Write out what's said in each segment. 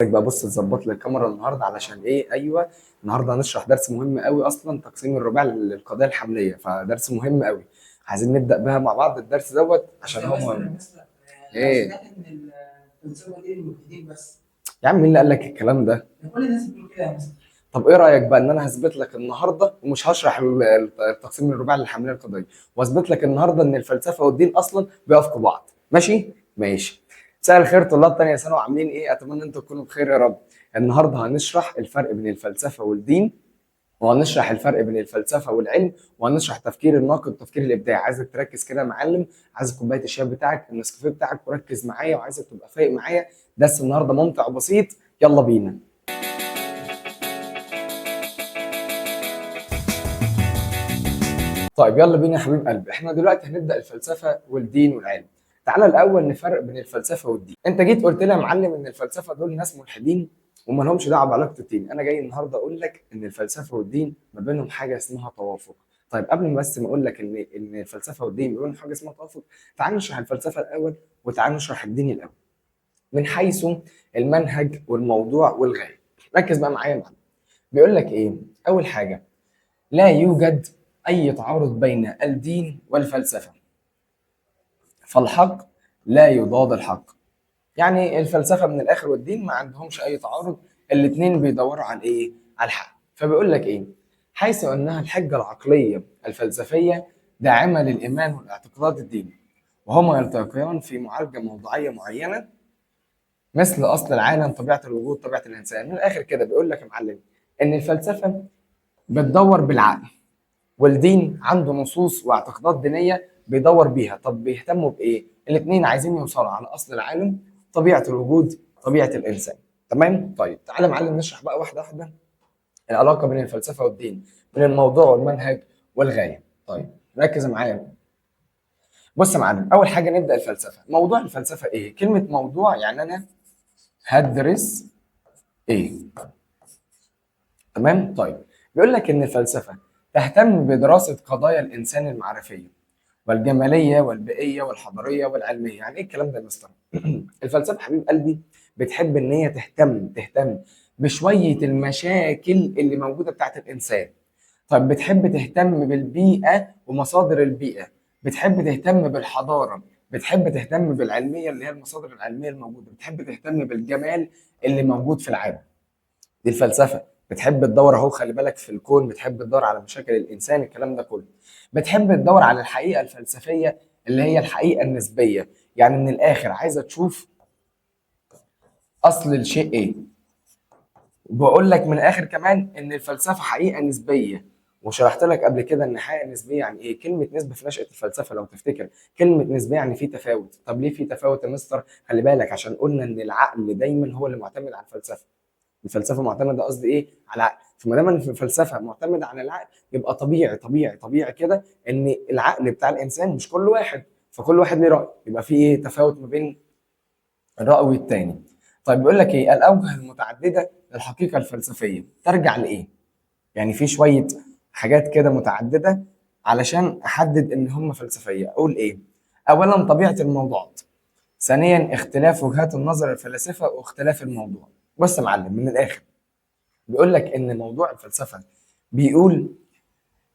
بقى بص تظبط لي الكاميرا النهارده علشان ايه؟ ايوه، النهارده هنشرح درس مهم قوي، اصلا تقسيم الرباع للقضيه الحمليه، فدرس مهم قوي. عايزين نبدا بها مع بعض الدرس دوت عشان هو مهم. ايه سمعت ان الفلسفه دي للمبتدئين بس. يا عم، مين اللي قال لك الكلام ده؟ كل الناس بتقول كده يا مستر. طب ايه رايك بقى ان انا هثبت لك النهارده ومش هشرح التقسيم الرباعي للحمليه القضائيه، واثبت لك النهارده ان الفلسفه والدين اصلا بيوافقوا بعض. ماشي ماشي. مساء الخير طلاب تانية ثانوي، عاملين ايه؟ اتمنى انتم تكونوا بخير يا رب. النهارده هنشرح الفرق بين الفلسفه والدين، وهنشرح الفرق بين الفلسفه والعلم، وهنشرح تفكير الناقد والتفكير الابداعي. عايزك تركز كده يا معلم، عايز كوبايه الشاي بتاعك النسكافيه بتاعك وركز معايا، وعايزك تبقى فايق معايا. درس النهارده ممتع وبسيط، يلا بينا. طيب يلا بينا يا حبيب قلبي، احنا دلوقتي هنبدا الفلسفه والدين والعلم. تعالى الاول نفرق بين الفلسفه والدين. انت جيت قلت لي يا معلم ان الفلسفه دول ناس ملحدين وما لهمش دعوه بعلاقه الدين. انا جاي النهارده اقول لك ان الفلسفه والدين ما بينهم حاجه اسمها توافق. طيب قبل ما بس ما اقول لك ان الفلسفه والدين ما بينهم حاجه اسمها توافق، تعال نشرح الفلسفه الاول وتعال نشرح الدين الاول من حيث المنهج والموضوع والغايه. ركز بقى معايا يا معلم. بيقول لك ايه؟ اول حاجه، لا يوجد أي تعارض بين الدين والفلسفة، فالحق لا يضاد الحق. يعني الفلسفة من الآخر والدين ما عندهمش أي تعارض، الاتنين بيدوروا على إيه؟ على الحق. فبيقول لك إيه؟ حيث أنها الحجة العقلية الفلسفية داعمة للإيمان والاعتقاد الديني، وهما يلتقيان في معالجة موضوعية معينة، مثل أصل العالم، طبيعة الوجود، طبيعة الإنسان. من الآخر كده بيقول لك يا معلم إن الفلسفة بتدور بالعقل، والدين عنده نصوص واعتقادات دينيه بيدور بيها. طب بيهتموا بايه؟ الاثنين عايزين يوصلوا على اصل العالم، طبيعه الوجود، طبيعه الانسان. تمام؟ طيب تعالى يا معلم نشرح بقى واحده واحده العلاقه بين الفلسفه والدين، بين الموضوع والمنهج والغايه. طيب ركز معايا. بص يا معلم، اول حاجه نبدا الفلسفه. موضوع الفلسفه ايه؟ كلمه موضوع يعني انا هدرس ايه. تمام؟ طيب بيقول لك ان الفلسفه تهتم بدراسه قضايا الانسان المعرفيه والجماليه والبيئيه والحضاريه والعلميه. يعني ايه الكلام ده يا مستر؟ الفلسفه حبيب قلبي بتحب ان هي تهتم بشويه المشاكل اللي موجوده بتاعت الانسان. طيب بتحب تهتم بالبيئه ومصادر البيئه، بتحب تهتم بالحضاره، بتحب تهتم بالعلميه اللي هي المصادر العلميه الموجوده، بتحب تهتم بالجمال اللي موجود في العالم. دي الفلسفه. بتحب تدور اهو، خلي بالك، في الكون، بتحب تدور على مشاكل الانسان، الكلام ده كله. بتحب تدور على الحقيقه الفلسفيه اللي هي الحقيقه النسبيه، يعني من الاخر عايزه تشوف اصل الشيء ايه. وبقول لك من الاخر كمان ان الفلسفه حقيقه نسبيه، وشرحت لك قبل كده ان حقيقه نسبيه يعني ايه. كلمه نسبه في نشأة الفلسفه لو تفتكر، كلمه نسبيه يعني في تفاوت. طب ليه في تفاوت يا مستر؟ خلي بالك، عشان قلنا ان العقل دايما هو اللي معتمد على الفلسفه. الفلسفه معتمده، قصدي ايه، على العقل. فما دام الفلسفه معتمده على العقل، يبقى طبيعي كده ان العقل بتاع الانسان مش كل واحد، فكل واحد ليه راي، يبقى في ايه؟ تفاوت ما بين الراي والتاني. طيب بيقول لك ايه؟ الاوجه المتعدده للحقيقه الفلسفيه ترجع لايه؟ يعني في شويه حاجات كده متعدده علشان احدد ان هم فلسفيه. اقول ايه؟ اولا طبيعه الموضوعات، ثانيا اختلاف وجهات النظر الفلاسفه واختلاف الموضوع. بص يا معلم من الاخر، بيقول لك ان موضوع الفلسفه بيقول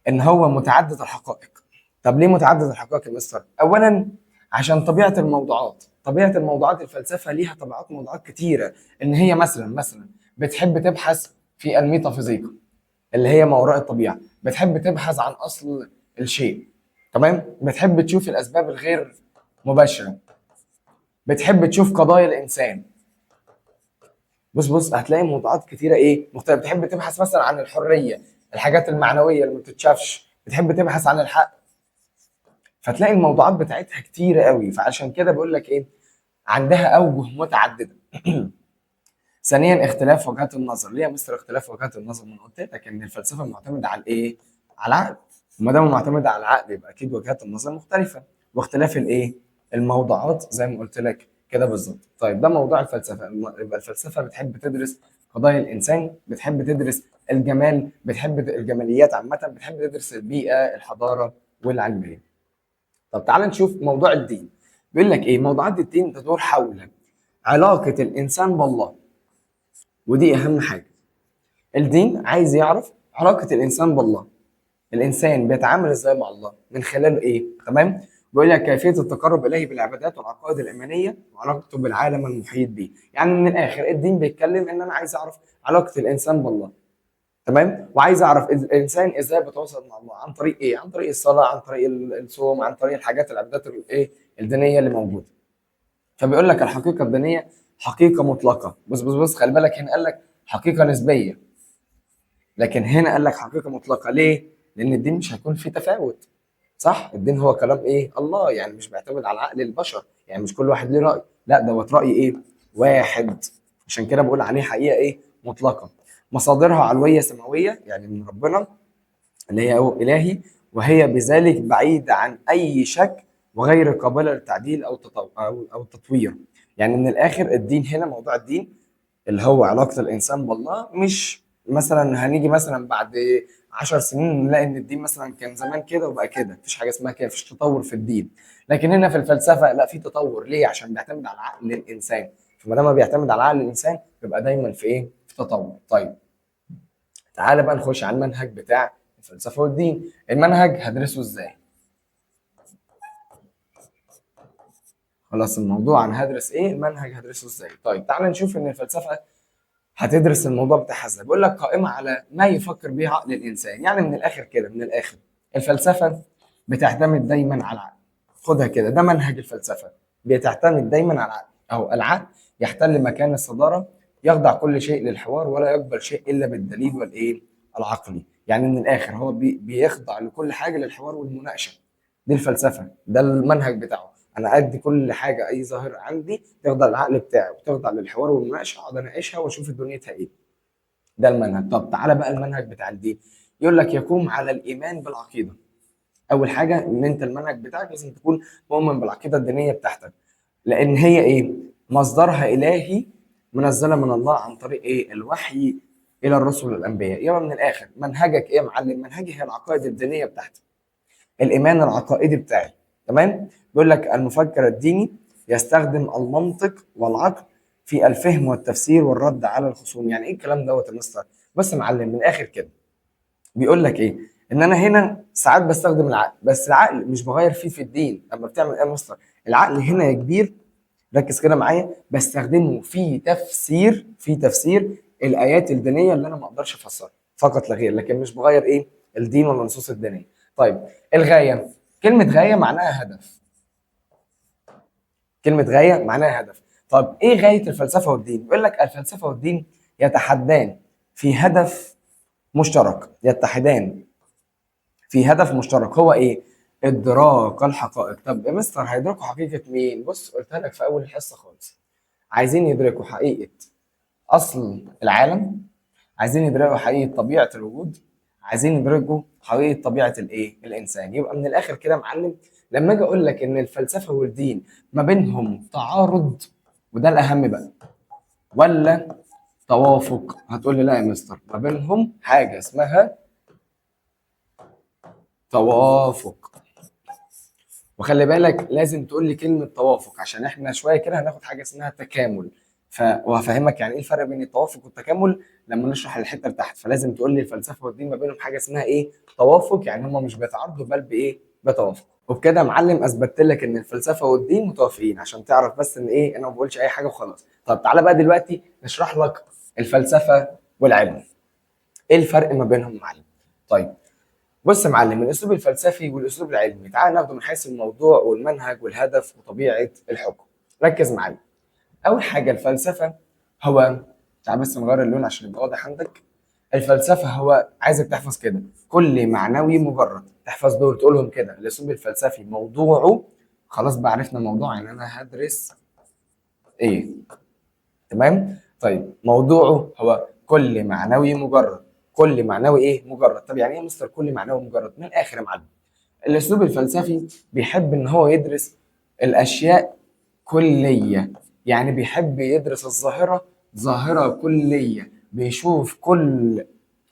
ان هو متعدد الحقائق. طب ليه متعدد الحقائق يا مستر؟ اولا عشان طبيعه الموضوعات. طبيعه الموضوعات الفلسفه ليها طبيعات موضوعات كتيره، ان هي مثلا بتحب تبحث في الميتافيزيقا اللي هي ما وراء الطبيعه، بتحب تبحث عن اصل الشيء. تمام؟ بتحب تشوف الاسباب الغير مباشره، بتحب تشوف قضايا الانسان. بص هتلاقي موضوعات كتيره ايه مختلفه. بتحب تبحث مثلا عن الحريه، الحاجات المعنويه اللي ما بتتشافش، بتحب تبحث عن الحق. فتلاقي الموضوعات بتاعتها كتيره قوي، فعشان كده بقول لك ايه، عندها اوجه متعدده. ثانيا اختلاف وجهات النظر. ليه يا مستر اختلاف وجهات النظر؟ ما أنا قلت لك ان الفلسفه معتمده على الايه؟ على العقل. وما دام معتمده على العقل يبقى اكيد وجهات النظر مختلفه. واختلاف الايه؟ الموضوعات زي ما قلت لك كده بالظبط. طيب ده موضوع الفلسفه. يبقى الفلسفه بتحب تدرس قضايا الانسان، بتحب تدرس الجمال، بتحب الجماليات عامه، بتحب تدرس البيئه، الحضاره والعلميه. طب تعال نشوف موضوع الدين. بيقول لك ايه؟ موضوعات الدين تدور حول علاقه الانسان بالله، ودي اهم حاجه. الدين عايز يعرف علاقه الانسان بالله، الانسان بيتعامل ازاي مع الله من خلال ايه. تمام. بيقول لك كيفيه التقرب اليه بالعبادات والعقائد الايمانيه وعلاقته بالعالم المحيط به. يعني من الاخر الدين بيتكلم ان انا عايز اعرف علاقه الانسان بالله. تمام. وعايز اعرف الانسان ازاي بيتواصل مع الله، عن طريق ايه؟ عن طريق الصلاه، عن طريق الصوم، عن طريق الحاجات العبادات الايه الدينيه اللي موجوده. فبيقول لك الحقيقه الدينيه حقيقه مطلقه. بص بص بص، خلي بالك، هنا قال لك حقيقه نسبيه، لكن هنا قال لك حقيقه مطلقه. ليه؟ لان الدين مش هيكون فيه تفاوت. صح؟ الدين هو كلام ايه؟ الله، يعني مش بيعتمد على عقل البشر، يعني مش كل واحد ليه راي، لا دوت راي ايه؟ واحد. عشان كده بقول عليه حقيقه ايه؟ مطلقه. مصادرها علويه سماويه، يعني من ربنا، اللي هي الهي، وهي بذلك بعيده عن اي شك وغير قابله للتعديل او تطوير. يعني من الاخر الدين هنا، موضوع الدين اللي هو علاقة الإنسان بالله، مش مثلا هنيجي مثلا بعد 10 سنين نلاقي إن الدين مثلا كان زمان كده وبقى كده. مفيش حاجة اسمها كده، مفيش تطور في الدين. لكن هنا في الفلسفة لا، في تطور. ليه؟ عشان بيعتمد على عقل الإنسان. فما دام بيعتمد على عقل الإنسان يبقى دايما في إيه؟ في تطور. طيب تعالى بقى نخش على المنهج بتاع الفلسفة والدين. المنهج هدرسه إزاي؟ خلاص، الموضوع عن هدرس إيه؟ المنهج هدرسه إزاي؟ طيب تعالى نشوف إن الفلسفة هتدرس الموضوع بتاعها ازاي. بيقول لك قائمه على ما يفكر به عقل الانسان. يعني من الاخر كده، من الاخر الفلسفه بتعتمد دايما على العقل. خدها كده، ده منهج الفلسفه، بتعتمد دايما على العقل. او العقل يحتل مكان الصداره، يخضع كل شيء للحوار ولا يقبل شيء الا بالدليل والايه العقلي. يعني من الاخر هو بيخضع لكل حاجه للحوار والمناقشه. دي الفلسفه، ده المنهج بتاعه. انا ادي كل حاجه، اي ظاهره عندي تخضع للعقل بتاعي وتخضع للحوار والمناقشه، اقعد اناقشها واشوف دنيتها ايه. ده المنهج. طب تعالى بقى المنهج بتاع الدين. يقول لك يقوم على الايمان بالعقيده. اول حاجه ان انت المنهج بتاعك لازم تكون مؤمن بالعقيده الدينيه بتاعتك، لان هي ايه؟ مصدرها الهي، منزله من الله عن طريق ايه؟ الوحي الى الرسل والانبياء. يبقى من الاخر منهجك ايه يا معلم؟ منهجي هي العقائد الدينيه بتاعتي، الايمان العقائدي بتاعي. تمام. بيقول لك المفكر الديني يستخدم المنطق والعقل في الفهم والتفسير والرد على الخصوم. يعني ايه الكلام دوت يا مستر؟ بص يا معلم، من الاخر كده بيقول لك ايه؟ ان انا هنا ساعات بستخدم العقل، بس العقل مش بغير فيه في الدين. لما بتعمل ايه يا مستر؟ العقل هنا يا كبير، ركز كده معايا، بستخدمه في تفسير الايات الدينيه اللي انا ما اقدرش افسرها فقط لا غير، لكن مش بغير ايه؟ الدين ولا النصوص الدينيه. طيب الغايه، كلمه غايه معناها هدف. كلمه غايه معناها هدف. طب ايه غايه الفلسفه والدين؟ بيقول لك الفلسفه والدين يتحدان في هدف مشترك، يتحدان في هدف مشترك. هو ايه؟ ادراك الحقائق. طب يا مستر هيدركوا حقيقه مين؟ بص قلتها لك في اول الحصه خالص، عايزين يدركوا حقيقه اصل العالم، عايزين يدركوا حقيقه طبيعه الوجود، عايزين يدركوا حقيقه طبيعه الايه الانسان. يبقى من الاخر كده يا معلم، لما اجي اقول لك ان الفلسفه والدين ما بينهم تعارض، وده الاهم بقى، ولا توافق، هتقول لي لا يا مستر، ما بينهم حاجه اسمها توافق. وخلي بالك لازم تقول لي كلمه توافق، عشان احنا شويه كده هناخد حاجه اسمها تكامل. وهفهمك يعني ايه الفرق بين التوافق والتكامل لما نشرح الحته اللي تحت. فلازم تقول لي الفلسفه والدين ما بينهم حاجه اسمها ايه؟ توافق. يعني هما مش بيتعارضوا بل بايه؟ بتوافق. وبكده يا معلم اثبتت لك ان الفلسفه والدين متوافقين، عشان تعرف بس ان ايه، انا ما بقولش اي حاجه وخلاص. طب تعالى بقى دلوقتي نشرح لك الفلسفه والعلم، ايه الفرق ما بينهم يا معلم؟ طيب بص يا معلم، الاسلوب الفلسفي والاسلوب العلمي تعال ناخده من حيث الموضوع والمنهج والهدف وطبيعه الحكم. ركز معايا. اول حاجه الفلسفه هو، تعال بس نغير اللون عشان يبقى واضح عندك. الفلسفه هو، عايزك تحفظ كده، كل معنوي مجرد. تحفظ دول تقولهم كده. الاسلوب الفلسفي موضوعه، خلاص بقى عرفنا الموضوع، يعني انا هدرس ايه. تمام. طيب موضوعه هو كل معنوي مجرد. كل معنوي ايه؟ مجرد. طب يعني ايه يا مستر كل معنوي مجرد؟ من الاخر يا معلم، الاسلوب الفلسفي بيحب ان هو يدرس الاشياء كليه. يعني بيحب يدرس الظاهره ظاهره كليه، بيشوف كل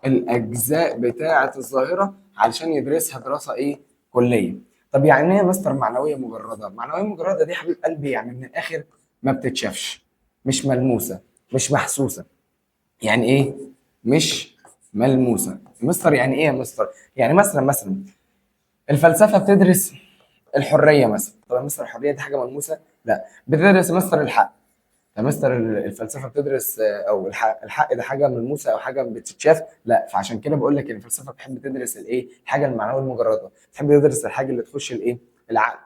الاجزاء بتاعه الظاهره علشان يدرسها دراسه ايه؟ كليه. طب يعني ايه يا مستر معنويه مجرده؟ معنويه مجرده دي حبيب قلبي يعني من الاخر ما بتتشافش، مش ملموسه، مش محسوسه. يعني ايه مش ملموسه؟ مستر يعني ايه يا مستر؟ يعني مثلا الفلسفه بتدرس الحريه مثلا. طب يا مستر الحريه دي حاجه ملموسه؟ لا. بتدرس مستر الحق. يا مستر الفلسفه بتدرس او الحق ده حاجه ملموسه او حاجه بتتشاف؟ لا. فعشان كده بقول لك ان الفلسفه بتحب تدرس الايه، الحاجه المعنويه المجرده، بتحب تدرس الحاجه اللي تخش الايه، العقل.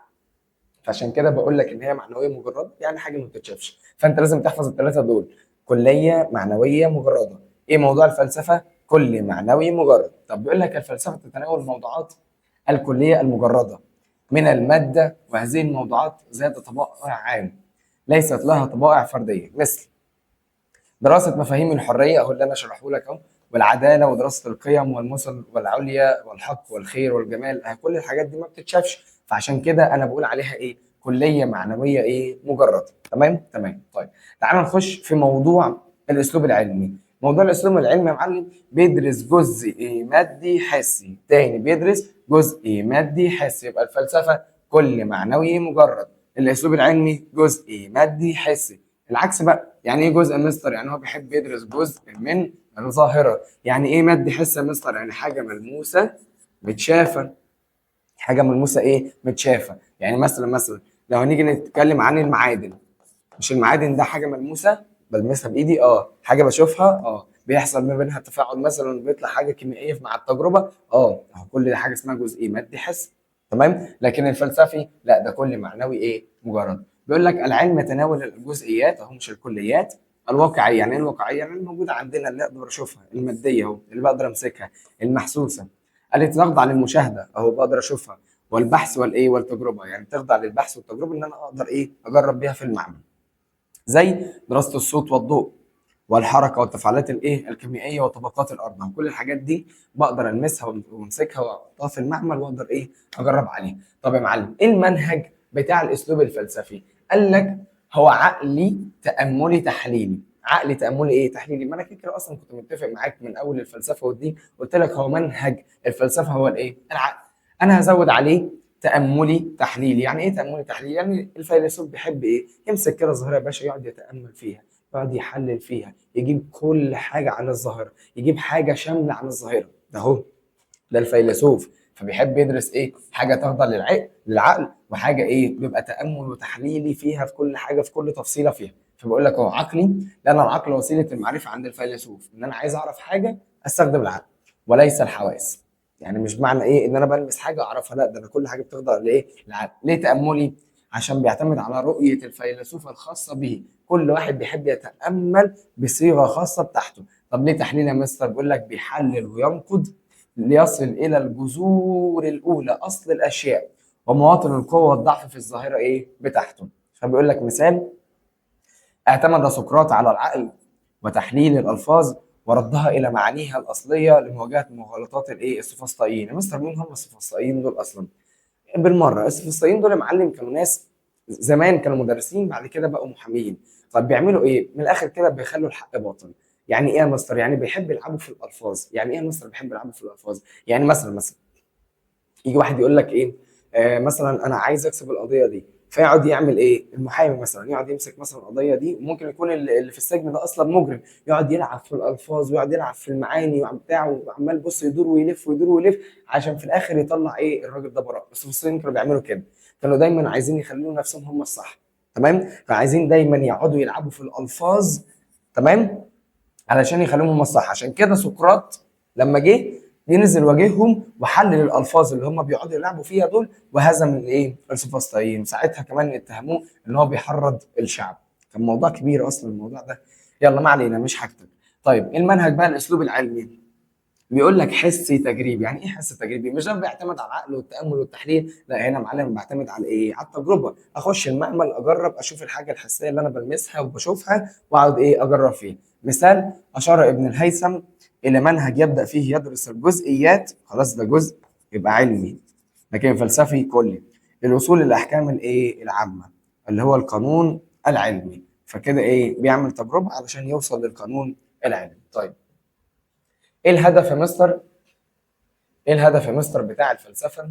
فعشان كده بقول لك ان هي معنويه مجرده، يعني حاجه ما بتتشافش. فانت لازم تحفظ الثلاثه دول: كليه، معنويه، مجرده. ايه موضوع الفلسفه؟ كلي، معنوي، مجرد. طب بيقول لك الفلسفه تتناول الموضوعات الكليه المجرده من الماده، وهذه الموضوعات ذات طبائع عام ليست لها طبائع فرديه، مثل دراسه مفاهيم الحريه اهو اللي انا شرحه لك اهو، والعداله، ودراسه القيم والمثل والعليا والحق والخير والجمال. كل الحاجات دي ما بتتشافش، فعشان كده انا بقول عليها ايه، كليه معنويه ايه، مجرده. تمام. طيب تعال نخش في موضوع الاسلوب العلمي. موضوع الاسلوب العلمي يا معلم بيدرس جزء مادي حسي، تاني بيدرس جزء مادي حسي. يبقى الفلسفه كل معنوي مجرد، الاسلوب العلمي جزء مادي حسي. العكس بقى، يعني ايه جزء يا مستر؟ يعني هو بيحب يدرس جزء من الظاهره. يعني ايه مادي حس يا مستر؟ يعني حاجه ملموسه متشافه. حاجه ملموسه ايه، متشافه. يعني مثلا لو هنيجي نتكلم عن المعادن، مش المعادن ده حاجه ملموسه بلمسها بايدي؟ حاجه بشوفها، بيحصل ما بينها تفاعل مثلا، بيطلع حاجه كيميائيه مع التجربه، كل دي حاجه اسمها جزئي مادي حس. تمام. لكن الفلسفي لا، ده كل معنوي ايه، مجرد. بيقول لك العلم يتناول الجزئيات اهو، مش الكليات، الواقعيه. يعني ايه الواقعيه؟ يعني الموجوده عندنا، اللي اقدر اشوفها، الماديه اهو، اللي بقدر امسكها، المحسوسه، التي تخضع للمشاهده اهو، بقدر اشوفها، والبحث والايه، والتجربه، يعني تخضع للبحث والتجربه، ان انا اقدر ايه، اجرب بيها في المعمل، زي دراسه الصوت والضوء والحركه والتفاعلات الايه، الكيميائيه وطبقات الارض. كل الحاجات دي بقدر المسها وامسكها واحطها في المعمل، واقدر ايه، اجرب عليها. طب يا معلم ايه المنهج بتاع الاسلوب الفلسفي؟ قال لك هو عقلي تاملي تحليلي. عقلي تاملي ايه، تحليلي. ما انا كده اصلا كنت متفق معاك من اول الفلسفه والدين، قلت لك هو منهج الفلسفه هو الايه، العقل. انا هزود عليه تاملي تحليلي. يعني ايه تاملي تحليلي؟ يعني الفيلسوف بيحب ايه، يمسك كده ظاهره يا باشا، يقعد يتامل فيها، يقعد يحلل فيها، يجيب كل حاجه عن الظاهره، يجيب حاجه شامله عن الظاهره. ده هو ده الفيلسوف. فبيحب يدرس ايه، حاجه تخضع للعقل، وحاجه ايه، بيبقى تامل وتحليلي فيها، في كل حاجه، في كل تفصيله فيها. فبقول لك هو عقلي، لان العقل وسيله المعرفه عند الفيلسوف. ان انا عايز اعرف حاجه استخدم العقل وليس الحواس. يعني مش معنى ايه ان انا بلمس حاجه اعرفها، لا، ده انا كل حاجه بتخضع لايه، للعقل. ليه تاملي؟ عشان بيعتمد على رؤيه الفيلسوف الخاصه به. كل واحد بيحب يتامل بصيغه خاصه بتاعته. طب ليه تحليل يا مستر؟ بيقول لك بيحلل وينقد ليصل الى الجذور الاولى، اصل الاشياء، ومواطن القوه والضعف في الظاهره ايه، بتاعته. فبيقول لك مثال: اعتمد سقراط على العقل وتحليل الالفاظ وردها الى معانيها الاصليه لمواجهه مغالطات الايه، السوفسطائيين. يا مستر مين هم السوفسطائيين دول اصلا؟ بالمره، السوفسطائيين دول يا معلم كانوا ناس زمان كانوا مدرسين، بعد كده بقوا محامين. طب بيعملوا ايه من الاخر كده؟ بيخلوا الحق باطل. يعني ايه يا مستر؟ يعني بيحب يلعبوا في الالفاظ. يعني ايه يا مستر بيحب يلعبوا في الالفاظ؟ يعني مثلا يجي واحد يقول لك ايه، مثلا انا عايز اكسب القضيه دي، فيقعد يعمل ايه، المحامي مثلا يقعد يمسك مثلا القضيه دي، وممكن يكون اللي في السجن ده اصلا مجرم، يقعد يلعب في الالفاظ ويقعد يلعب في المعاني وبتاع، وعمال بص يدور ويلف ويدور ويلف، عشان في الاخر يطلع ايه، الراجل ده براء. بس المصريين كانوا بيعملوا كده، كانوا دايما عايزين يخلوا نفسهم هم الصح. تمام. فعايزين دايما يقعدوا يلعبوا في الالفاظ، تمام، علشان يخلوهم هم الصح. عشان كده سقراط لما جه ينزل واجههم وحلل الالفاظ اللي هم بيقعدوا يلعبوا فيها دول، وهزم الايه، السوفسطائيين. ساعتها كمان اتهموه ان هو بيحرض الشعب. كان موضوع كبير اصلا الموضوع ده. يلا ما علينا، مش حاجتك. طيب المنهج بقى الاسلوب العلمي بيقول لك حسي تجريبي. يعني ايه حسي تجريبي؟ مش ده بيعتمد على العقل والتامل والتحليل، لا، هنا معلم بعتمد على ايه، على التجربه. اخش المعمل اجرب، اشوف الحاجه الحسيه اللي انا بلمسها وبشوفها، واقعد ايه، اجرب فيها. مثال: اشار ابن الهيثم الى منهج يبدا فيه يدرس الجزئيات، خلاص ده جزء يبقى علمي، لكن فلسفي كلي، للوصول للاحكام الايه، العامه، اللي هو القانون العلمي. فكده ايه، بيعمل تجربه علشان يوصل للقانون العلمي. طيب ايه الهدف يا مستر؟ ايه الهدف يا مستر بتاع الفلسفه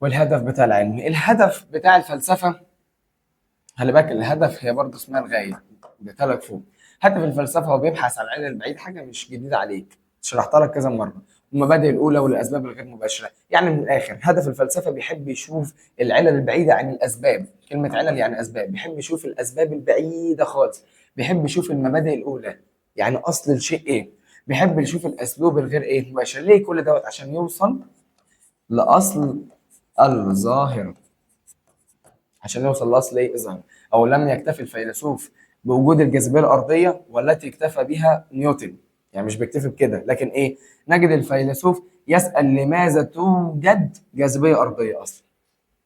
والهدف بتاع العلم؟ الهدف بتاع الفلسفه، خلي بالك الهدف هي برضه اسمها الغايه، قلت لك فوق. هدف الفلسفه هو بيبحث عن العلل البعيد، حاجه مش جديده عليك، شرحتها لك كذا مره. المبادئ الاولى والاسباب الغير مباشره، يعني من الاخر هدف الفلسفه بيحب يشوف العلل البعيده عن الاسباب. كلمه علل يعني اسباب، بيحب يشوف الاسباب البعيده خالص. بيحب يشوف المبادئ الاولى، يعني اصل الشيء ايه. بيحب يشوف الاسلوب الغير ايه مباشر. ليه كل دوت؟ عشان يوصل لاصل الظاهره. عشان يوصل لاصل ايه؟ الظاهره. او لم يكتفي الفيلسوف بوجود الجاذبيه الارضيه والتي اكتفى بها نيوتن، يعني مش بيكتفي بكده، لكن ايه؟ نجد الفيلسوف يسال لماذا توجد جاذبيه ارضيه اصلا.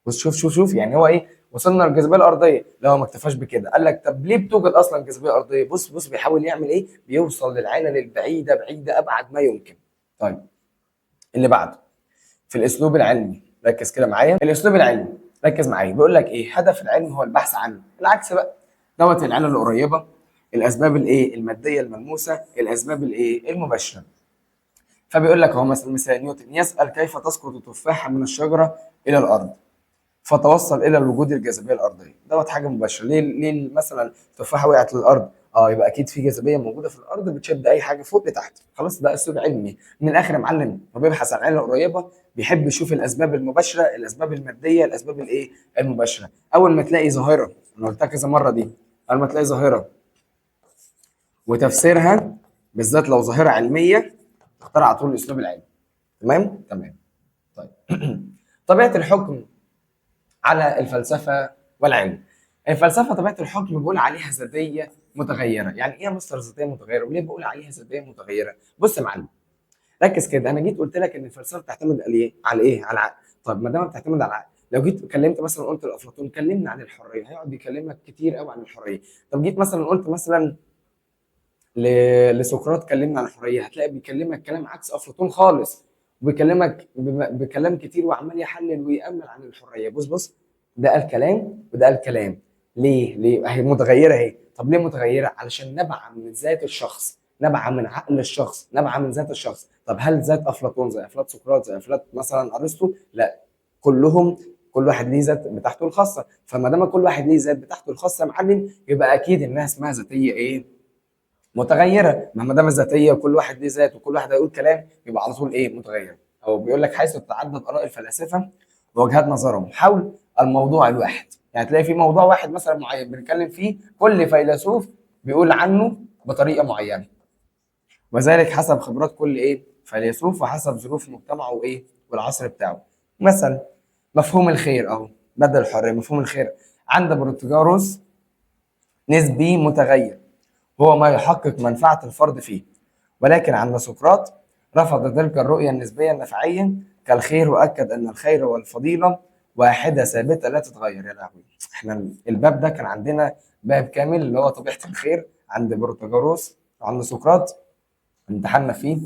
بص شوف يعني هو ايه؟ وصلنا للجاذبيه الارضيه. لا هو ما اكتفاش بكده، قال لك طب ليه بتوجد اصلا جاذبيه ارضيه؟ بص بيحاول يعمل ايه؟ بيوصل للعلل البعيده، بعيده ابعد ما يمكن. طيب اللي بعده في الاسلوب العلمي، ركز كده معايا. الاسلوب العلمي ركز معايا، بيقول لك ايه؟ هدف العلم هو البحث عنه. العكس بقى، دوت العلل القريبه، الاسباب الايه؟ الماديه الملموسه، الاسباب الايه؟ المباشره. فبيقول لك هو مثلا مثال نيوتن يسال كيف تسقط تفاحه من الشجره الى الارض، فتوصل الى وجود الجاذبيه الارضيه. دوت حاجه مباشره. ليه مثلا التفاحه وقعت للارض؟ يبقى اكيد في جاذبيه موجوده في الارض بتشد اي حاجه فوق لتحت. خلاص ده اسلوب علمي. من الاخر يا معلم، هو بيبحث عن العلة القريبه، بيحب يشوف الاسباب المباشره، الاسباب الماديه، الاسباب الايه؟ المباشره. اول ما تلاقي ظاهره، انا قلتها كذا مره دي، اول ما تلاقي ظاهره وتفسيرها، بالذات لو ظاهره علميه، تختار على طول الاسلوب العلمي. تمام. طيب طبيعه الحكم على الفلسفه والعلم. الفلسفه طبيعه الحكم بيقول عليها ذاتيه متغيره. يعني ايه يا مستر ذاتيه متغيره؟ وليه بقول عليها ذاتيه متغيره؟ بص يا معلم، ركز كده. انا جيت قلت لك ان الفلسفه بتعتمد على ايه؟ على ايه؟ على العقل. طب ما دام بتعتمد على العقل، لو جيت كلمت مثلا قلت لافلاطون كلمنا عن الحريه، هيقعد يكلمك كتير قوي عن الحريه. طب جيت مثلا قلت مثلا لسقراط كلمنا عن الحريه، هتلاقي بيكلمك كلام عكس افلاطون خالص، وبيكلمك بكلام كتير وعمال يحلل ويأمل عن الحريه. بص، ده قال كلام وده قال كلام. ليه هي متغيره اهي. طب ليه متغيره؟ علشان نبع من ذات الشخص، نبع من عقل الشخص، نبع من ذات الشخص. طب هل ذات افلاطون زي افلاط سقراط زي افلاط مثلا ارسطو؟ لا، كلهم كل واحد ليه ذات بتاعته الخاصه. فما دام كل واحد ليه ذات بتاعته الخاصه يا معلم، يبقى اكيد انها اسمها ذاتيه ايه؟ متغيره. ما دام الذاتيه وكل واحد ليه ذات وكل واحد هيقول كلام، يبقى على طول ايه؟ متغيره. او بيقول لك حيث تتعدد اراء الفلاسفه ووجهات نظرهم حول الموضوع الواحد. يعني تلاقي في موضوع واحد مثلا معين بنتكلم فيه، كل فيلسوف بيقول عنه بطريقه معينه، وذلك حسب خبرات كل ايه؟ فيلسوف، وحسب ظروف مجتمعه وايه؟ والعصر بتاعه. مثلا مفهوم الخير اهو، بدل الحريه. مفهوم الخير عند بروتاجوروس نسبي متغير، هو ما يحقق منفعة الفرد فيه. ولكن عند سقراط رفض تلك الرؤية النسبية النفعية كالخير، وأكد أن الخير والفضيلة واحدة ثابتة لا تتغير. يا لهوي، احنا الباب ده كان عندنا باب كامل اللي هو طبيعة الخير عند بروتاجوروس وعند سقراط، امتحنا فيه.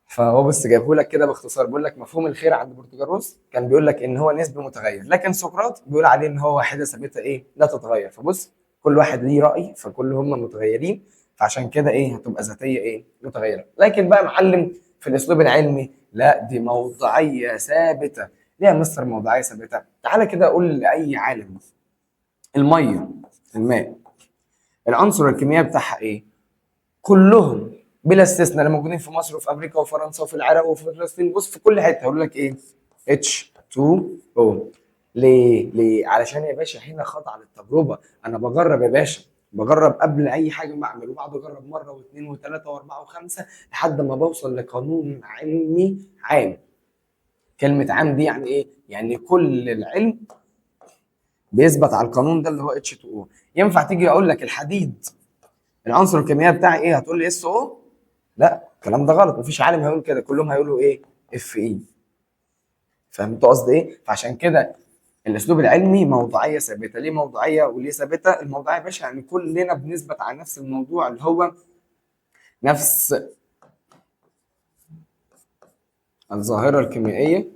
فهو بس جايبه لك كده باختصار، بيقول لك مفهوم الخير عند بروتاجوروس كان بيقول لك ان هو نسبي متغير، لكن سقراط بيقول عليه ان هو واحده ثابته ايه؟ لا تتغير. فبص، كل واحد ليه راي، فكل هم متغيرين، فعشان كده ايه؟ هتبقى ذاتيه ايه؟ متغيره. لكن بقى معلم في الاسلوب العلمي، لا دي موضوعيه ثابته. ليه يا مستر موضوعيه ثابته؟ تعالى كده اقول لاي عالم، الميه، الماء، العنصر الكيميائي بتاعها ايه؟ كلهم بلا استثناء اللي موجودين في مصر وفي امريكا وفرنسا وفي العراق وفي فلسطين، بص في كل حته هقول لك ايه؟ H2O. ليه؟ علشان يا باشا هنا خضع للتجربه. انا بجرب يا باشا، بجرب قبل اي حاجه بعمل، وبعد اجرب مره واثنين وثلاثه واربعه وخمسه لحد ما بوصل لقانون علمي عام. كلمه عام دي يعني ايه؟ يعني كل العلم بيثبت على القانون ده اللي هو H2O. ينفع تيجي اقول لك الحديد العنصر الكيميائي بتاعي ايه؟ هتقول لي SO؟ لا، الكلام ده غلط. مفيش عالم هيقول كده، كلهم هيقولوا ايه؟ Fe. فهمت قصدي ايه؟ فعشان كده الاسلوب العلمي موضوعيه ثابته. ليه موضوعيه وليه ثابته؟ الموضوعيه يا باشا يعني كلنا بنثبت على نفس الموضوع اللي هو نفس الظاهره الكيميائيه،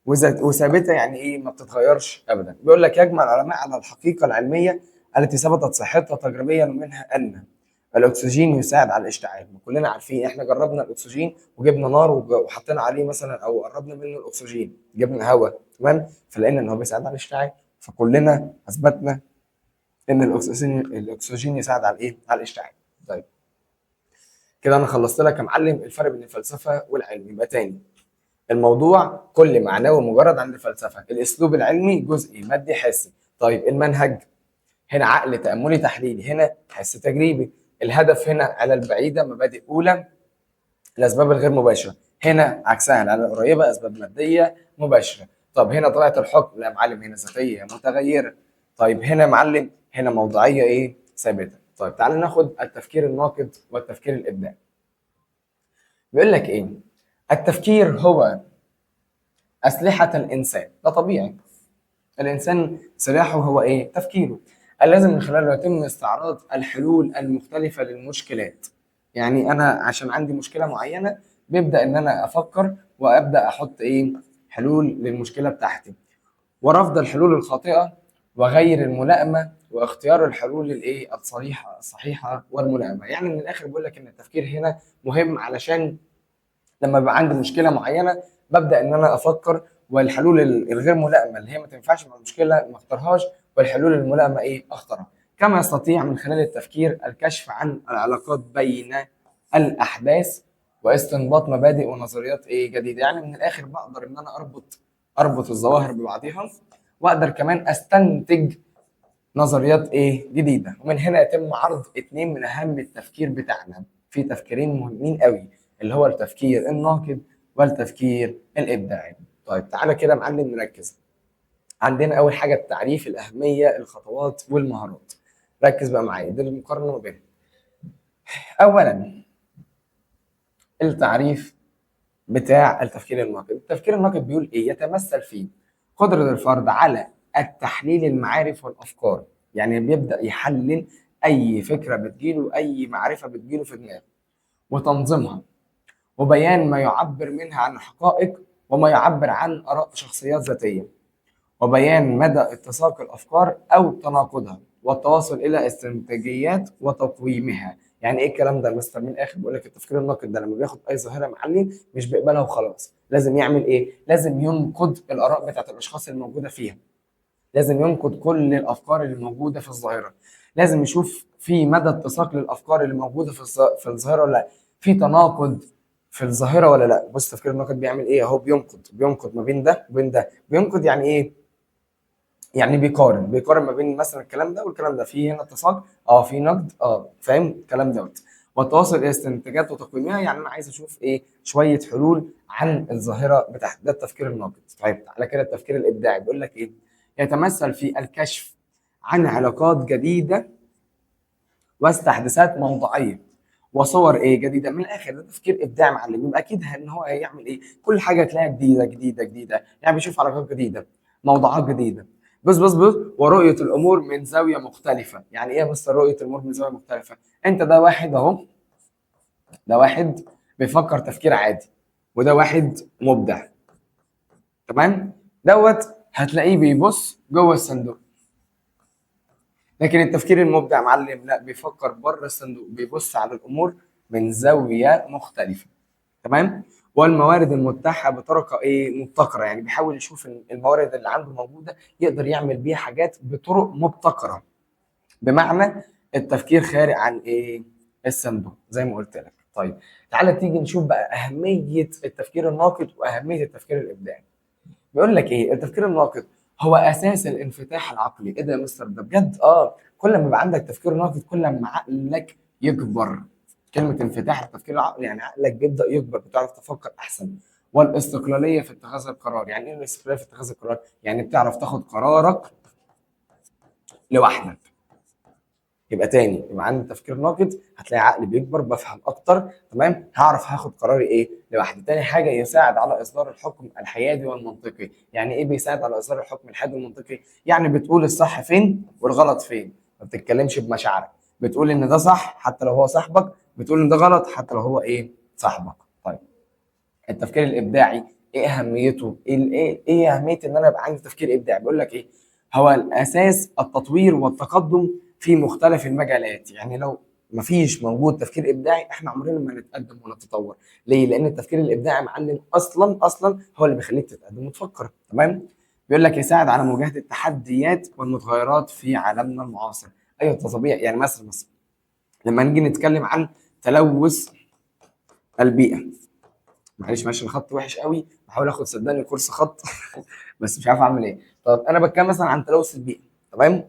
وثابته يعني ايه؟ ما بتتغيرش ابدا. بيقول لك يجمع العلماء على الحقيقه العلميه التي ثبتت صحتها تجريبيا، ومنها ان الاكسجين يساعد على الاشتعال. كلنا عارفين، احنا جربنا الاكسجين وجبنا نار وحطينا عليه مثلا، او قربنا منه الاكسجين جبنا هواء، تمام، فلقينا ان هو بيساعد على الاشتعال. فكلنا اثبتنا ان الاكسجين يساعد على ايه؟ على الاشتعال. طيب كده انا خلصت لك يا معلم الفرق بين الفلسفه والعلم. يبقى تاني، الموضوع كل معناه مجرد عند الفلسفه، الاسلوب العلمي جزئي مادي حسي. طيب المنهج هنا عقل تاملي تحليلي، هنا حس تجريبي. الهدف هنا على البعيده مبادئ اولى، الاسباب الغير مباشره. هنا عكسها على القريبه اسباب ماديه مباشره. طب هنا طلعت الحكم، لا يا معلم هنا ذاتيه متغيره. طيب هنا يا معلم هنا موضوعيه ايه؟ ثابته. طيب تعال ناخد التفكير الناقد والتفكير الابداعي. بيقول لك ايه؟ التفكير هو اسلحه الانسان، ده طبيعي. الانسان سلاحه هو ايه؟ تفكيره، اللازم من خلاله يتم استعراض الحلول المختلفه للمشكلات. يعني انا عشان عندي مشكله معينه بيبدا ان انا افكر وابدا احط ايه؟ حلول للمشكله بتاعتي، ورفض الحلول الخاطئه وغير الملائمه واختيار الحلول الايه؟ الصحيحه والملائمه. يعني من الاخر بيقول لك ان التفكير هنا مهم، علشان لما بيبقى عندي مشكله معينه ببدا ان انا افكر، والحلول الغير ملائمه اللي هي ما تنفعش مع المشكله ما اختارهاش، والحلول الملائمه ايه؟ اختارها. كما يستطيع من خلال التفكير الكشف عن العلاقات بين الاحداث واستنباط مبادئ ونظريات ايه؟ جديده. يعني من الاخر بقدر ان انا اربط الظواهر ببعضها، واقدر كمان استنتج نظريات ايه؟ جديده. ومن هنا يتم عرض اتنين من اهم التفكير بتاعنا، في تفكيرين مهمين قوي، اللي هو التفكير الناقد والتفكير الابداعي. طيب تعالى كده يا معلم نركز. عندنا اول حاجه التعريف، الاهميه، الخطوات والمهارات. ركز بقى معايا، دي المقارنه ما بينهم. اولا التعريف بتاع التفكير الناقد. التفكير الناقد بيقول ايه؟ يتمثل في قدره الفرد على التحليل المعارف والافكار. يعني بيبدا يحلل اي فكره بتجيله، اي معرفه بتجيله في دماغه، وتنظيمها، وبيان ما يعبر منها عن الحقائق وما يعبر عن آراء شخصيات ذاتية، وبيان مدى اتساق الأفكار أو تناقضها، والتوصل إلى استنتاجيات وتقويمها. يعني إيه الكلام ده يا مستر؟ من الآخر بقول لك التفكير الناقد ده لما بياخد أي ظاهرة معلم مش بيقبلها وخلاص، لازم يعمل إيه؟ لازم ينقد الآراء بتاعت الأشخاص الموجودة فيها، لازم ينقد كل الافكار اللي موجوده في الظاهره، لازم يشوف في مدى اتساق للافكار اللي موجوده في الظاهره ولا لا، في تناقض في الظاهره ولا لا. بص تفكير الناقد بيعمل ايه اهو؟ بينقد ما بين ده وبين ده. بينقد يعني ايه؟ يعني بيقارن ما بين مثلا الكلام ده والكلام ده، في هنا اتساق، في نقد، فاهم الكلام دوت. والتواصل الى استنتاجات وتقويمها، يعني انا عايز اشوف ايه؟ شويه حلول عن الظاهره بتاعت ده التفكير الناقد. طيب على كده التفكير الابداعي بيقول لك ايه؟ يتمثل في الكشف عن علاقات جديده واستحداثات موضوعيه وصور ايه؟ جديده. من الاخر ده تفكير ابداعي معلم. يبقى اكيد ان هو هيعمل ايه؟ كل حاجه تلاقيها جديده جديده جديده، يعني بيشوف علاقات جديده، موضوعات جديده. بص ورؤيه الامور من زاويه مختلفه. يعني ايه يا مستر رؤيه الامور من زاويه مختلفه؟ انت ده واحد اهو، ده واحد بيفكر تفكير عادي، وده واحد مبدع، تمام؟ دوت هتلاقيه بيبص جوه الصندوق. لكن التفكير المبدع معلم لا، بيفكر بره الصندوق، بيبص على الامور من زاويه مختلفه، تمام؟ والموارد المتاحه بطريقه ايه؟ مبتكره. يعني بيحاول يشوف إن الموارد اللي عنده موجوده يقدر يعمل بيها حاجات بطرق مبتكره، بمعنى التفكير خارج عن ايه؟ الصندوق زي ما قلت لك. طيب تعالى تيجي نشوف بقى اهميه التفكير الناقد واهميه التفكير الابداعي. بيقول لك ايه؟ التفكير الناقد هو اساس الانفتاح العقلي. ايه ده يا مستر؟ ده بجد؟ كل ما يبقى عندك تفكير ناقد كل ما عقلك يكبر. كلمه انفتاح التفكير العقلي يعني عقلك بيبدا يكبر، بتعرف تفكر احسن. والاستقلاليه في اتخاذ القرار. يعني ايه الاستقلاليه في اتخاذ القرار؟ يعني بتعرف تاخد قرارك لوحدك. يبقى تاني، يبقى عندي تفكير ناقد هتلاقي عقلي بيكبر، بفهم اكتر، تمام؟ هعرف هاخد قراري ايه؟ لوحدي. تاني حاجه يساعد على اصدار الحكم الحيادي والمنطقي. يعني ايه بيساعد على اصدار الحكم الحيادي والمنطقي؟ يعني بتقول الصح فين والغلط فين، ما بتتكلمش بمشاعرك، بتقول ان ده صح حتى لو هو صاحبك، بتقول ان ده غلط حتى لو هو ايه؟ صاحبك. طيب التفكير الابداعي ايه اهميته؟ ايه اهميه ان انا يبقى عندي تفكير ابداعي؟ بيقول لك ايه؟ هو الاساس التطوير والتقدم في مختلف المجالات. يعني لو مفيش موجود تفكير ابداعي احنا عمرنا ما نتقدم ونتطور. ليه؟ لان التفكير الابداعي معلم اصلا هو اللي بيخليك تتقدم وتفكر، تمام؟ بيقول لك يساعد على مواجهه التحديات والمتغيرات في عالمنا المعاصر. ايوه ده طبيعي، يعني مثلا لما نيجي نتكلم عن تلوث البيئه، معلش ماشي الخط وحش قوي، بحاول اخد صدقني كورس خط بس مش عارف اعمل ايه. طب انا بتكلم مثلا عن تلوث البيئه، تمام؟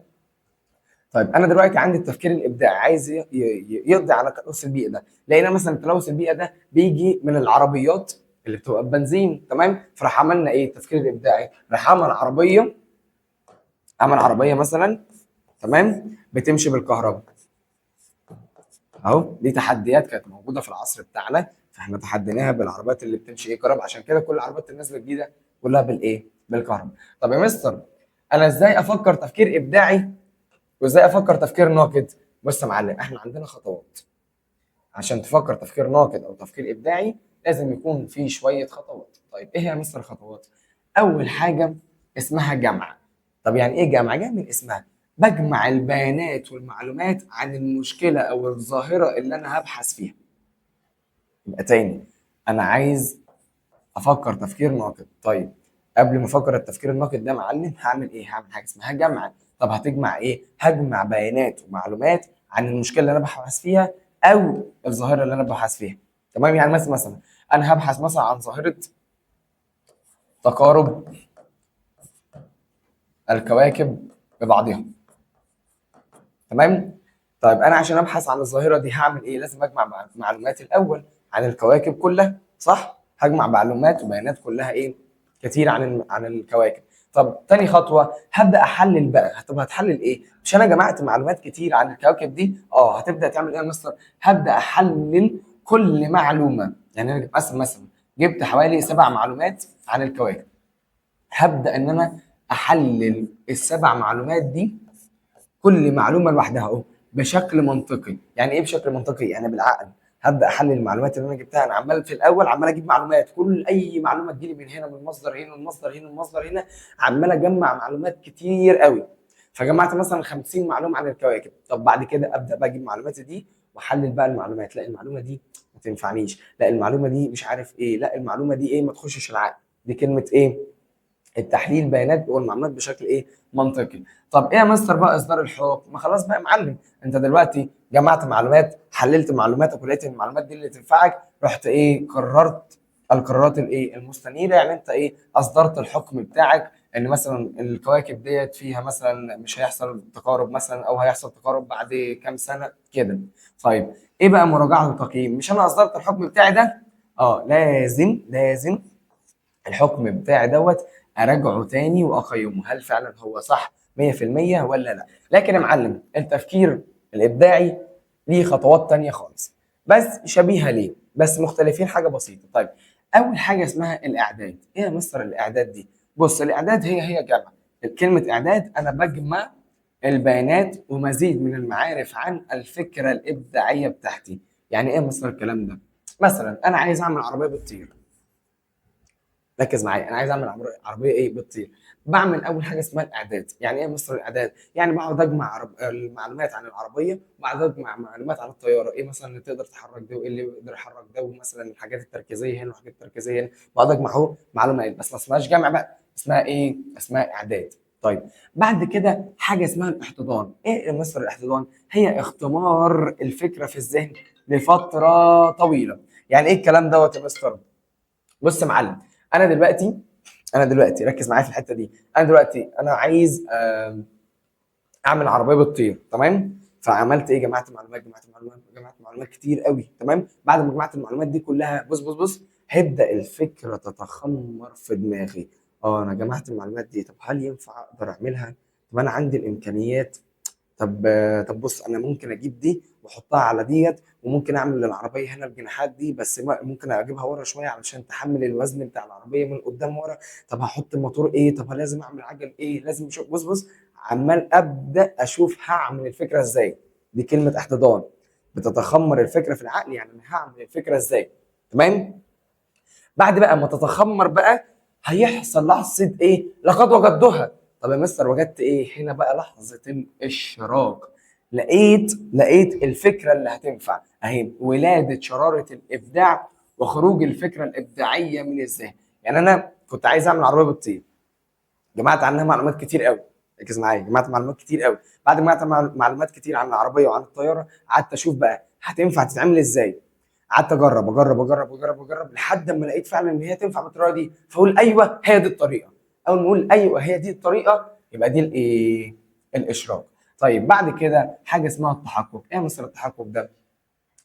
طيب انا دلوقتي عندي التفكير الابداعي عايز يقضي على تلوث البيئه ده. لقينا مثلا تلوث البيئه ده بيجي من العربيات اللي بتبقى بنزين، تمام؟ فراح عملنا ايه التفكير الابداعي؟ راح عمل عربيه، عمل عربيه مثلا، تمام، بتمشي بالكهرباء. اهو دي تحديات كانت موجوده في العصر بتاعنا، فاحنا تحديناها بالعربيات اللي بتمشي ايه كهرباء. عشان كده كل العربيات اللي نازله جديده كلها بالايه؟ بالكهرباء. طب يا مستر انا ازاي افكر تفكير ابداعي وازاي افكر تفكير ناقد؟ بص يا معلم، احنا عندنا خطوات عشان تفكر تفكير ناقد او تفكير ابداعي. لازم يكون في شويه خطوات. طيب ايه هي يا مستر الخطوات؟ اول حاجه اسمها جمع. طب يعني ايه جمع؟ جاي من اسمها، بجمع البيانات والمعلومات عن المشكله او الظاهره اللي انا هبحث فيها. يبقى تاني، انا عايز افكر تفكير ناقد. طيب قبل ما افكر التفكير الناقد ده معلم هعمل ايه؟ هعمل حاجه اسمها جمع. طب هتجمع ايه؟ هجمع بيانات ومعلومات عن المشكله اللي انا ببحث فيها او الظاهره اللي انا ببحث فيها. تمام؟ يعني مثلا انا هبحث مثلا عن ظاهره تقارب الكواكب ببعضها، تمام؟ طيب انا عشان ابحث عن الظاهره دي هعمل ايه؟ لازم اجمع معلومات الاول عن الكواكب كلها، صح؟ هجمع معلومات وبيانات كلها ايه؟ كتير عن عن الكواكب. طب تاني خطوه هبدا احلل بقى. طب هتحلل ايه؟ مش انا جمعت معلومات كتير عن الكواكب دي؟ هتبدا تعمل ايه يا مستر؟ هبدا احلل كل معلومه. يعني انا مثلا جبت حوالي 7 معلومات عن الكواكب، هبدا ان انا احلل ال7 معلومات دي كل معلومه لوحدها اهو بشكل منطقي. يعني ايه بشكل منطقي؟ يعني بالعقل. هبدا احلل المعلومات اللي انا جبتها. انا عمال في الاول عمال اجيب معلومات، كل اي معلومه تجيلي من هنا، من مصدر هنا، من مصدر هنا، من مصدر هنا، عمال اجمع معلومات كتير قوي. فجمعت مثلا 50 معلومه عن الكواكب. طب بعد كده ابدا بقى اجيب معلوماتي دي واحلل بقى المعلومات. لا المعلومه دي ما تنفعنيش، لا المعلومه دي مش عارف ايه، لا المعلومه دي ايه ما تخشش العقل. دي كلمه ايه؟ التحليل بيانات والمعلومات بشكل ايه؟ منطقي. طب ايه يا مستر بقى اصدار الحكم؟ ما خلاص بقى يا معلم، انت دلوقتي جمعت معلومات، حللت معلوماتك ولقيت ان المعلومات دي اللي تنفعك، رحت ايه؟ قررت القرارات الايه؟ المستنيره. يعني انت ايه؟ اصدرت الحكم بتاعك ان مثلا الكواكب ديت فيها مثلا مش هيحصل تقارب مثلا، او هيحصل تقارب بعد كام سنه كده. طيب ايه بقى مراجعه وتقييم؟ مش انا اصدرت الحكم بتاعي ده؟ لازم الحكم بتاعي دوت اراجعه تاني واقيمه، هل فعلا هو صح 100% ولا لا. لكن يا معلم التفكير الابداعي ليه خطوات تانية خالص، بس شبيهه ليه، بس مختلفين حاجه بسيطه. طيب اول حاجه اسمها الاعداد. ايه يا مستر الاعداد دي؟ بص الاعداد هي جمع. كلمه اعداد انا بجمع البيانات ومزيد من المعارف عن الفكره الابداعيه بتاعتي. يعني ايه يا مستر الكلام ده؟ مثلا انا عايز اعمل عربيه بتطير. ركز معايا، انا عايز اعمل عربيه ايه؟ بتطير. بعمل اول حاجه اسمها الاعداد. يعني ايه مصر الاعداد؟ يعني بقعد اجمع المعلومات عن العربيه، وبعد اجمع معلومات عن الطياره، ايه مثلا اللي تقدر تحرك ده وايه اللي يقدر يحرك ده، ومثلا الحاجات التركيزيه هنا والحاجات التركيزيه هنا. بقعد اجمع اهو معلومات، بس ما اسمهاش جمع بقى، اسمها ايه؟ اسمها اعداد. طيب بعد كده حاجه اسمها الاحتضان. ايه مصر الاحتضان؟ هي اختمار الفكره في الذهن لفتره طويله. يعني ايه الكلام دوت يا مستر؟ بص يا معلم، انا دلوقتي انا دلوقتي ركز معايا في الحته دي. انا دلوقتي انا عايز اعمل عربيه بتطير، تمام؟ فعملت ايه؟ جمعت معلومات كتير قوي، تمام؟ بعد ما جمعت المعلومات دي كلها، بص هبدا الفكره تتخمر في دماغي. انا جمعت المعلومات دي، طب هل ينفع اقدر اعملها؟ طب انا عندي الامكانيات؟ طب بص انا ممكن اجيب دي واحطها على ديت، وممكن اعمل للعربيه هنا الجناحات دي، بس ممكن اجيبها ورا شويه علشان تحمل الوزن بتاع العربيه من قدام ورا. طب هحط الموتور ايه؟ طب لازم اعمل عجل ايه؟ لازم اشوف. بص عمال ابدا اشوف هعمل الفكره ازاي. دي كلمه احتضان، بتتخمر الفكره في العقل. يعني انا هعمل الفكره ازاي، تمام؟ بعد بقى ما تتخمر بقى هيحصل لحظه ايه؟ لقد وجدتها. طب يا مستر وجدت ايه؟ هنا بقى لحظه الاشراق. لقيت الفكره اللي هتنفع اهي، ولاده شراره الابداع وخروج الفكره الابداعيه من الذهن. يعني انا كنت عايز اعمل عربيه بتطير، جمعت عنها معلومات كتير قوي. ركز معايا، جمعت معلومات كتير قوي. بعد ما جمعت معلومات كتير عن العربيه وعن الطياره، قعدت اشوف بقى هتنفع تتعمل ازاي. قعدت اجرب اجرب اجرب اجرب اجرب لحد ما لقيت فعلا ان هي تنفع بالطريقه دي، فاقول ايوه هي دي الطريقه. اول ما اقول ايوه هي دي الطريقه، يبقى دي الايه؟ الاشراك. طيب بعد كده حاجه اسمها التحقق. ايه مثل التحقق ده؟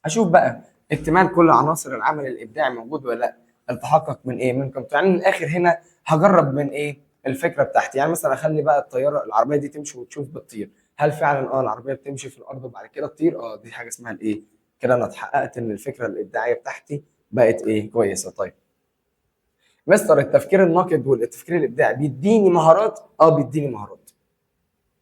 اشوف بقى اكتمال كل عناصر العمل الابداعي موجود ولا لا. التحقق من ايه؟ من قيمته. يعني من الاخر هنا هجرب من ايه؟ الفكره بتاعتي. يعني مثلا اخلي بقى الطياره العربيه دي تمشي وتشوف بتطير، هل فعلا العربيه بتمشي في الارض وبعد كده تطير؟ دي حاجه اسمها الايه؟ كده انا اتحققت ان الفكره الابداعيه بتاعتي بقت ايه؟ كويسه. طيب مستر التفكير الناقد والتفكير الابداعي بيديني مهارات؟ بيديني مهارات.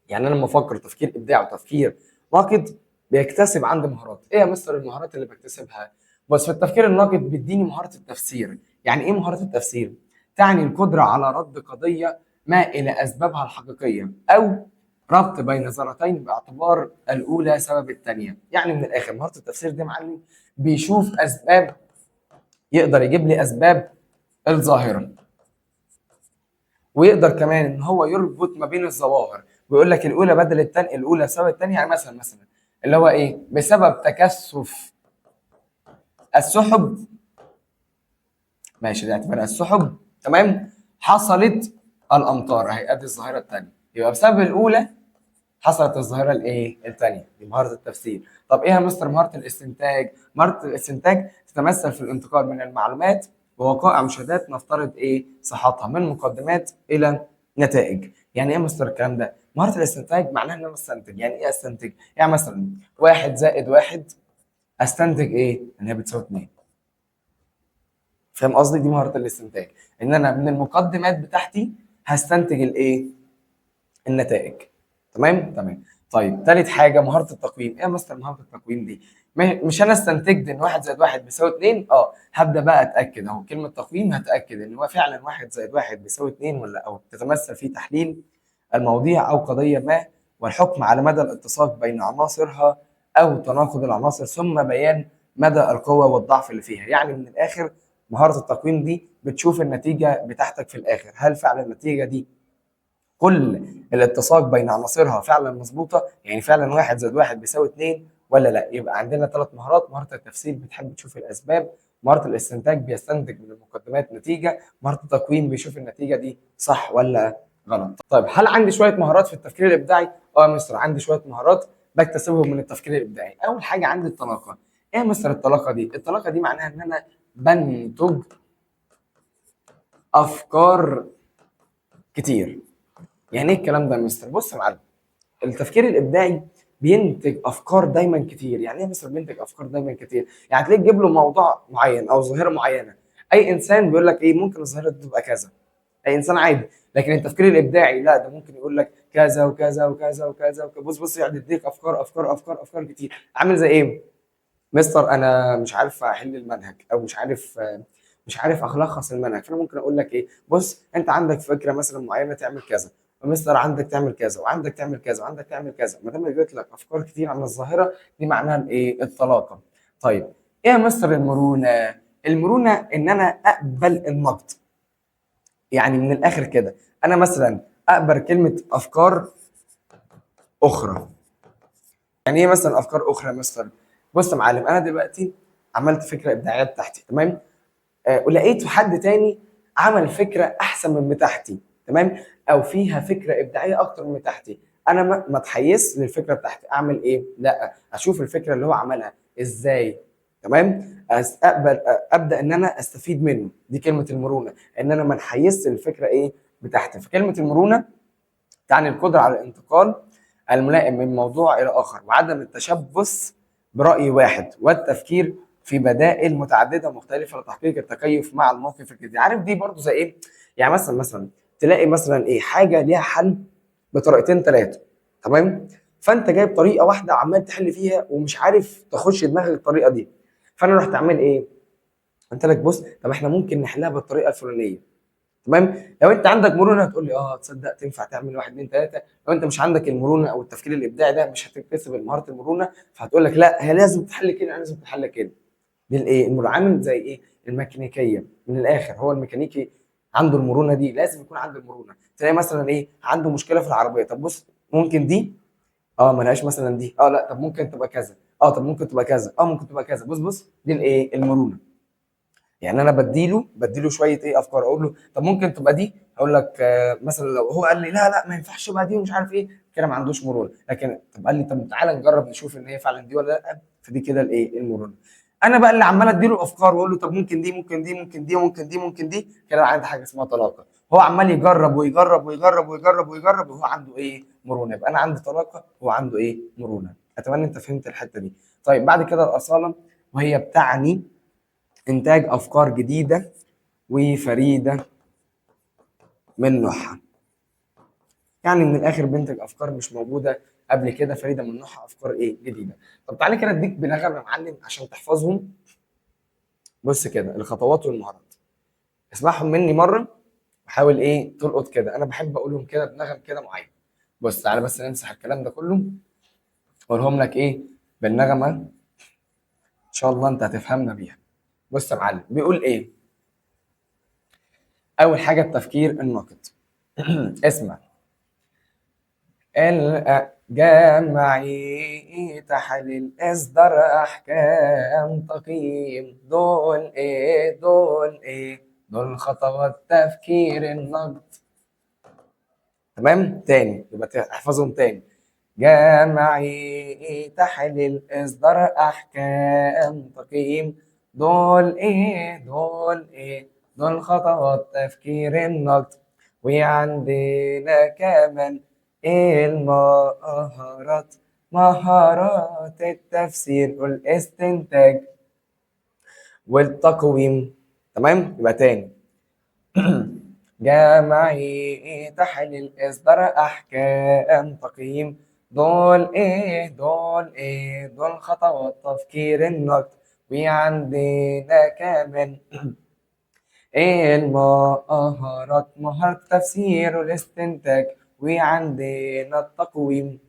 يعني انا لما افكر تفكير ابداعي وتفكير ناقد بيكتسب عندي مهارات. ايه يا مستر المهارات اللي بكتسبها؟ بس في التفكير الناقد بيديني مهاره التفسير. يعني ايه مهاره التفسير؟ تعني القدره على رد قضيه ما الى اسبابها الحقيقيه، او ربط بين ذرتين باعتبار الاولى سبب الثانيه. يعني من الاخر مهاره التفسير دي معلم بيشوف اسباب، يقدر يجيب لي اسباب الظاهره، ويقدر كمان ان هو يربط ما بين الظواهر، ويقول لك الاولى بدل الثانيه، الاولى بسبب الثانيه. يعني مثلا اللي هو ايه؟ بسبب تكثف السحب، ماشي ده اعتبرها السحب، تمام، حصلت الامطار. اهي ادي الظاهره الثانيه، يبقى بسبب الاولى حصلت الظاهره الايه؟ الثانيه. دي مهاره التفسير. طب ايه يا مستر مهاره الاستنتاج؟ مهاره الاستنتاج تتمثل في الانتقال من المعلومات ووقائع مشاهدات نفترض ايه؟ صحتها، من مقدمات الى نتائج. يعني ايه يا مستر الكلام ده؟ مهاره الاستنتاج معناها ان انا استنتج. يعني ايه استنتج؟ يعني مثلا 1+1 استنتج ايه؟ ان هي بتساوي 2. فاهم قصدي؟ دي مهاره الاستنتاج، ان انا من المقدمات بتاعتي هستنتج الايه؟ النتائج. تمام تمام. طيب ثالث حاجه مهاره التقويم. ايه يا مستر مهاره التقويم دي؟ مش انا استنتجت ان 1+1 بيساوي 2؟ هبدا بقى اتاكد اهو، كلمه تقويم هتاكد ان هو فعلا 1+1 بيساوي 2 ولا، او تتمثل في تحليل المواضيع او قضيه ما، والحكم على مدى الاتساق بين عناصرها او تناقض العناصر، ثم بيان مدى القوه والضعف اللي فيها. يعني من الاخر مهاره التقويم دي بتشوف النتيجه بتاعتك في الاخر، هل فعلا النتيجه دي كل الاتساق بين عناصرها فعلا مظبوطه؟ يعني فعلا 1+1 بيساوي 2 ولا لا؟ يبقى عندنا 3 مهارات. مهاره التفسير بتحب تشوف الاسباب، مهاره الاستنتاج بيستنتج من المقدمات نتيجه، مهاره التقويم بيشوف النتيجه دي صح ولا غلط. طيب هل عندي شويه مهارات في التفكير الابداعي؟ يا مستر عندي شويه مهارات بكتسبهم من التفكير الابداعي. اول حاجه عندي الطلاقه. ايه يا مستر الطلاقه دي؟ الطلاقه دي معناها ان انا بنتج افكار كتير. يعني ايه الكلام ده يا مستر؟ بص يا معلم، التفكير الابداعي بينتج افكار دايما كتير. يعني ايه يا مستر بينتج افكار دايما كتير؟ يعني تلاقيه تجيب له موضوع معين او ظاهره معينه، اي انسان بيقول لك ايه؟ ممكن الظاهره دي تبقى كذا، اي انسان عادي. لكن التفكير الابداعي لا، ده ممكن يقول لك كذا وكذا وكذا وكذا وكذا. بص بص، يقعد يديك افكار افكار افكار افكار كتير. عامل زي ايه؟ مستر انا مش عارف احل المنهج، او مش عارف الخص المنهج. فانا ممكن اقول لك ايه؟ بص انت عندك فكره مثلا معينه تعمل كذا، ومستر عندك تعمل كذا وعندك تعمل كذا وعندك تعمل كذا. ما دام اديت لك افكار كتير عن الظاهره دي، معناها الايه؟ الطلاقه. طيب ايه يا مستر المرونه؟ المرونه ان انا اقبل النقد. يعني من الاخر كده انا مثلا اقبل كلمه افكار اخرى. يعني ايه مثلا افكار اخرى يا مستر؟ بص يا معلم، انا دلوقتي عملت فكره ابداعيه بتاعتي، تمام، ولقيت حد تاني عمل فكره احسن من بتاعتي، تمام، او فيها فكره ابداعيه اكتر من بتاعتي. انا ما اتحيزش للفكره بتاعتي. اعمل ايه؟ لا، اشوف الفكره اللي هو عملها ازاي، تمام، استقبل، ابدا ان انا استفيد منه. دي كلمه المرونه، ان انا ما اتحيزش للفكره ايه؟ بتاعتي. فكلمه المرونه تعني القدره على الانتقال الملائم من موضوع الى اخر، وعدم التشبث براي واحد، والتفكير في بدائل متعدده مختلفه لتحقيق التكيف مع الموقف الجديد. عارف دي برضو زي ايه؟ يعني مثلا تلاقي مثلا ايه؟ حاجه ليها حل بطريقتين ثلاثه، تمام، فانت جايب طريقه واحده عمال تحل فيها ومش عارف تخش دماغك الطريقه دي. فانا رحت اعمل ايه؟ قلت لك بص، طب احنا ممكن نحلها بالطريقه الفلانيه، تمام. لو انت عندك مرونه هتقول لي تصدق تنفع تعمل 1 2 3. لو انت مش عندك المرونه او التفكير الابداعي ده، مش هتكتسب مهاره المرونه، فهتقول لك لا هي لازم تحل كده، لازم تحل كده. دي الايه؟ عامل زي ايه؟ الميكانيكيه. من الاخر هو الميكانيكي عنده المرونه دي، لازم يكون عنده المرونه. تلاقي مثلا ايه عنده مشكله في العربيه، طب بص ممكن دي، اه ملهاش مثلا دي، اه لا طب ممكن تبقى كذا، اه طب ممكن تبقى كذا، اه ممكن تبقى كذا. بص دي الايه المرونه. يعني انا بديله شويه ايه افكار، اقول له طب ممكن تبقى دي، اقول لك مثلا لو هو قال لي لا لا ما ينفعش تبقى دي ومش عارف ايه، كده ما عندوش مرونه. لكن طب قال لي طب تعالى نجرب نشوف ان هي فعلا دي ولا لا، فدي كده الايه المرونه. انا بقى اللي عمال اديله افكار واقول له طب ممكن دي ممكن دي ممكن دي ممكن دي ممكن دي، كده عندي حاجه اسمها طلاقه. هو عمال يجرب ويجرب ويجرب ويجرب ويجرب وهو عنده ايه مرونه، يبقى انا عندي طلاقه وهو عنده ايه مرونه. اتمنى انت فهمت الحته دي. طيب بعد كده الاصاله، وهي بتعني انتاج افكار جديده وفريده من نوعها. يعني من الاخر بنتج افكار مش موجوده قبل كده، فريده من نوعها، افكار ايه جديده. طب تعالى كده اديك بنغم يا معلم عشان تحفظهم. بص كده الخطوات والمهارات، اسمعهم مني مره وحاول ايه تلقط كده، انا بحب اقولهم كده بنغم كده معين. بص تعالى بس نمسح الكلام ده كله واقولهم لك ايه بالنغمه، ان شاء الله انت هتفهمنا بيها. بص يا معلم بيقول ايه. اول حاجه التفكير الناقد. اسمع. الجمعي تحليل إصدار أحكام تقييم، دول إيه دول إيه دول خطوات تفكير النقد. تمام تاني يبقى تحفظهم تاني. جمعي تحليل إصدار أحكام تقييم، دول إيه دول إيه دول خطوات تفكير النقد. وعندنا كمان إيه المهارات، مهارات التفسير والاستنتاج والتقويم. تمام يبقى تاني. جمعي تحليل إصدار أحكام تقييم، دول إيه دول إيه دول خطوات تفكير النقد. وعندنا كمان إيه المهارات، مهارة التفسير والاستنتاج، وعندنا التقويم.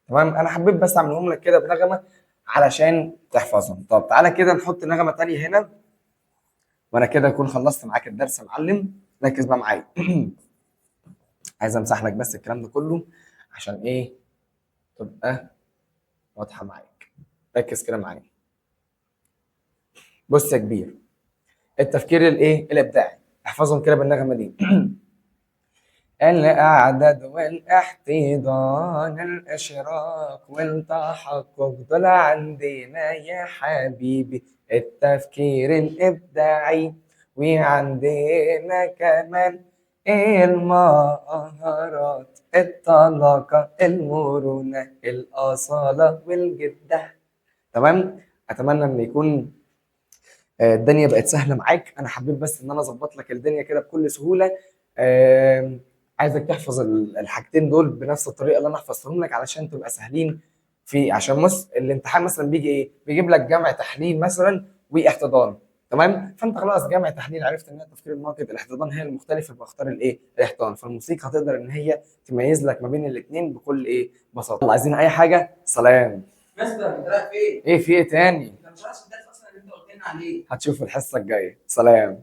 تمام أنا حبيت بس أعملهم لك كده بنغمة علشان تحفظهم. طب تعالى كده نحط نغمة تانية هنا، وأنا كده أكون خلصت معاك الدرس يا معلم. ركز بقى معايا. عايز امسح لك بس الكلام ده كله عشان ايه تبقى واضحه معاك. ركز كده معايا. بص يا كبير، التفكير الايه الابداعي، احفظهم كده بالنغمه دي. الاعداد والاحتضان الاشراق والتحقق، دول عندنا يا حبيبي التفكير الابداعي. وعندنا كمان المهارات، الطلاقه المرونه الاصاله والجده. تمام اتمنى ان يكون الدنيا بقت سهله معاك. انا حبيت بس ان انا اظبط لك الدنيا كده بكل سهوله. عايزك تحفظ الحاجتين دول بنفس الطريقه اللي انا حفظتهم لك علشان تبقى سهلين. في عشان بص الامتحان مثلا بيجي ايه، بيجيب لك جمع تحليل مثلا واحتضان. تمام فانت خلاص جمع تحليل عرفت ان هي تفكير الناقد، الاحتضان هي المختلفه، بختار الايه الاحتضان. فالموسيقى هتقدر ان هي تميز لك ما بين الاثنين بكل ايه بساطه. يلا عايزين اي حاجه؟ سلام. مستر انت رايح فين؟ ايه في ايه تاني؟ انت مش عايز الدرس اصلا اللي انت قلت لنا عليه. هتشوف الحصه الجايه. سلام.